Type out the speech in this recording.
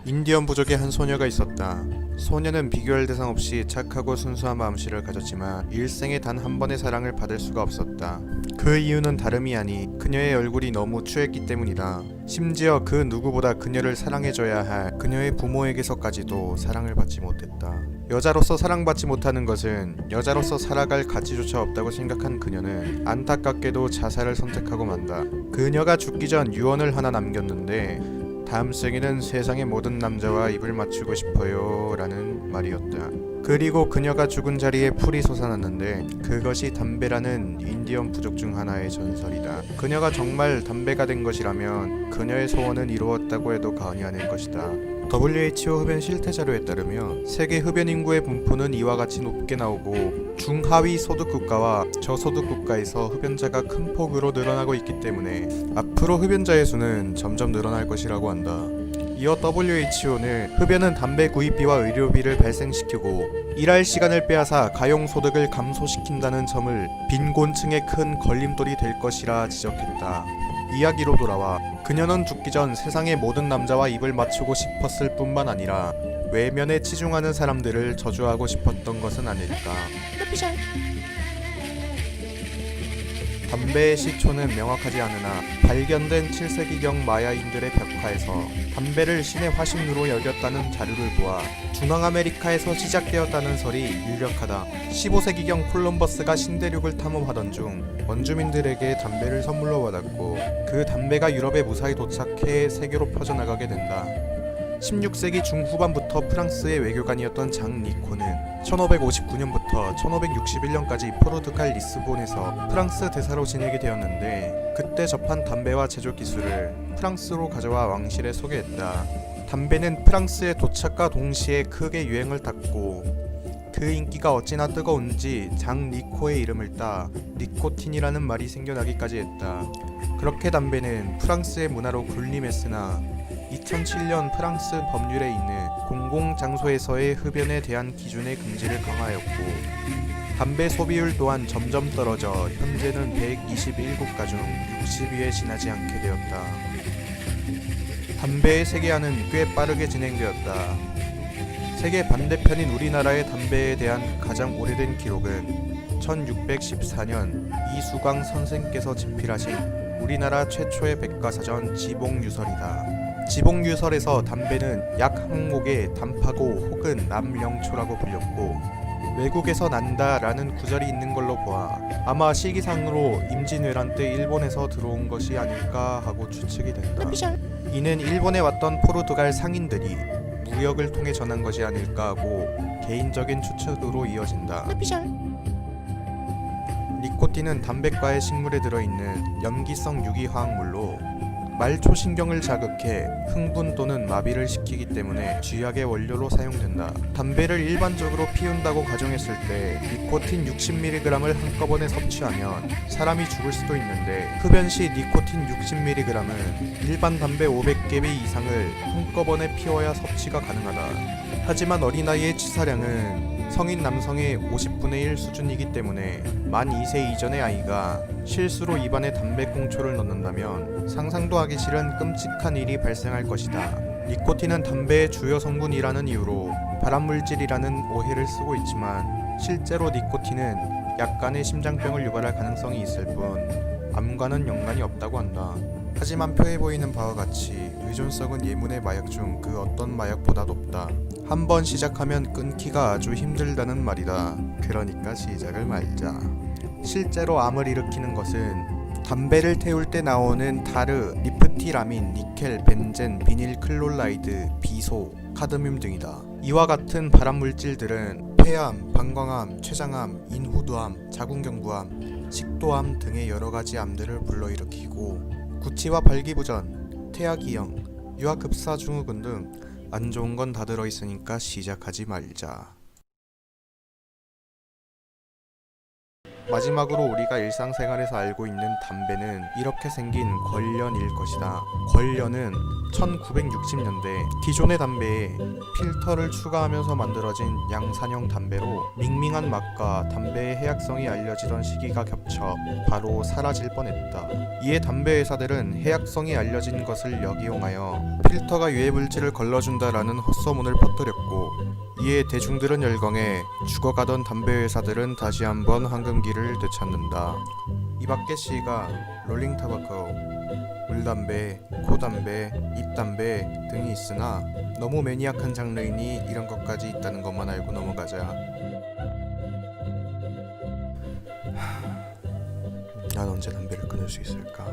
인디언 부족의 한 소녀가 있었다. 소녀는 비교할 대상 없이 착하고 순수한 마음씨를 가졌지만 일생에 단 한 번의 사랑을 받을 수가 없었다. 그 이유는 다름이 아니 그녀의 얼굴이 너무 추했기 때문이다. 심지어 그 누구보다 그녀를 사랑해줘야 할 그녀의 부모에게서까지도 사랑을 받지 못했다. 여자로서 사랑받지 못하는 것은 여자로서 살아갈 가치조차 없다고 생각한 그녀는 안타깝게도 자살을 선택하고 만다. 그녀가 죽기 전 유언을 하나 남겼는데 다음 생에는 세상의 모든 남자와 입을 맞추고 싶어요 라는 말이었다. 그리고 그녀가 죽은 자리에 풀이 솟아났는데 그것이 담배라는 인디언 부족 중 하나의 전설이다. 그녀가 정말 담배가 된 것이라면 그녀의 소원은 이루었다고 해도 과언이 아닐 것이다. WHO 흡연 실태 자료에 따르면 세계 흡연 인구의 분포는 이와 같이 높게 나오고 중하위 소득 국가와 저소득 국가에서 흡연자가 큰 폭으로 늘어나고 있기 때문에 앞으로 흡연자의 수는 점점 늘어날 것이라고 한다. 이어 WHO는 흡연은 담배 구입비와 의료비를 발생시키고 일할 시간을 빼앗아 가용소득을 감소시킨다는 점을 빈곤층의 큰 걸림돌이 될 것이라 지적했다. 이야기로 돌아와 그녀는 죽기 전 세상의 모든 남자와 입을 맞추고 싶었을 뿐만 아니라 외면에 치중하는 사람들을 저주하고 싶었던 것은 아닐까. 담배의 시초는 명확하지 않으나 발견된 7세기경 마야인들의 벽화에서 담배를 신의 화신으로 여겼다는 자료를 보아 중앙아메리카에서 시작되었다는 설이 유력하다. 15세기경 콜럼버스가 신대륙을 탐험하던 중 원주민들에게 담배를 선물로 받았고 그 담배가 유럽에 무사히 도착해 세계로 퍼져나가게 된다. 16세기 중후반부터 프랑스의 외교관이었던 장 니코는 1559년부터 1561년까지 포르투갈 리스본에서 프랑스 대사로 지내게 되었는데 그때 접한 담배와 제조 기술을 프랑스로 가져와 왕실에 소개했다. 담배는 프랑스에 도착과 동시에 크게 유행을 탔고 그 인기가 어찌나 뜨거운지 장 니코의 이름을 따 니코틴이라는 말이 생겨나기까지 했다. 그렇게 담배는 프랑스의 문화로 군림했으나 2007년 프랑스 법률에 있는 공공장소에서의 흡연에 대한 기준의 금지를 강화하였고 담배 소비율 또한 점점 떨어져 현재는 121국가 중 60위에 지나지 않게 되었다. 담배의 세계화는 꽤 빠르게 진행되었다. 세계 반대편인 우리나라의 담배에 대한 가장 오래된 기록은 1614년 이수광 선생께서 집필하신 우리나라 최초의 백과사전 지봉유설이다. 지봉유설에서 담배는 약 항목의 단파고 혹은 남영초라고 불렸고 외국에서 난다 라는 구절이 있는 걸로 보아 아마 시기상으로 임진왜란 때 일본에서 들어온 것이 아닐까 하고 추측이 된다. 이는 일본에 왔던 포르투갈 상인들이 무역을 통해 전한 것이 아닐까 하고 개인적인 추측으로 이어진다. 니코틴은 담배과의 식물에 들어있는 염기성 유기화학물로 말초신경을 자극해 흥분 또는 마비를 시키기 때문에 쥐약의 원료로 사용된다. 담배를 일반적으로 피운다고 가정했을 때 니코틴 60mg을 한꺼번에 섭취하면 사람이 죽을 수도 있는데 흡연 시 니코틴 60mg은 일반 담배 500개 이상을 한꺼번에 피워야 섭취가 가능하다. 하지만 어린아이의 치사량은 성인 남성의 50분의 1 수준이기 때문에 만 2세 이전의 아이가 실수로 입안에 담배꽁초를 넣는다면 상상도 하기 싫은 끔찍한 일이 발생할 것이다. 니코틴은 담배의 주요 성분이라는 이유로 발암물질이라는 오해를 쓰고 있지만 실제로 니코틴은 약간의 심장병을 유발할 가능성이 있을 뿐 암과는 연관이 없다고 한다. 하지만 표에 보이는 바와 같이 의존성은 예문의 마약 중 그 어떤 마약보다 높다. 한번 시작하면 끊기가 아주 힘들다는 말이다. 그러니까 시작을 말자. 실제로 암을 일으키는 것은 담배를 태울 때 나오는 타르, 리프티라민, 니켈, 벤젠, 비닐 클로라이드, 비소, 카드뮴 등이다. 이와 같은 발암물질들은 폐암, 방광암, 췌장암, 인후두암, 자궁경부암, 식도암 등의 여러가지 암들을 불러일으키고 구취와 발기부전, 태아기형, 유아급사증후군 등 안 좋은 건 다 들어있으니까 시작하지 말자. 마지막으로 우리가 일상생활에서 알고 있는 담배는 이렇게 생긴 걸련일 것이다. 걸련은 1960년대 기존의 담배에 필터를 추가하면서 만들어진 양산형 담배로 밍밍한 맛과 담배의 해악성이 알려지던 시기가 겹쳐 바로 사라질 뻔했다. 이에 담배 회사들은 해악성이 알려진 것을 역이용하여 필터가 유해물질을 걸러준다라는 헛소문을 퍼뜨렸고, 이에 대중들은 열광해 죽어가던 담배 회사들은 다시 한번 황금기를 되찾는다. 이 밖에 시가 롤링 타바코, 물담배, 코담배, 입담배 등이 있으나 너무 매니악한 장르이니 이런 것까지 있다는 것만 알고 넘어가자. 난 언제 담배를 끊을 수 있을까?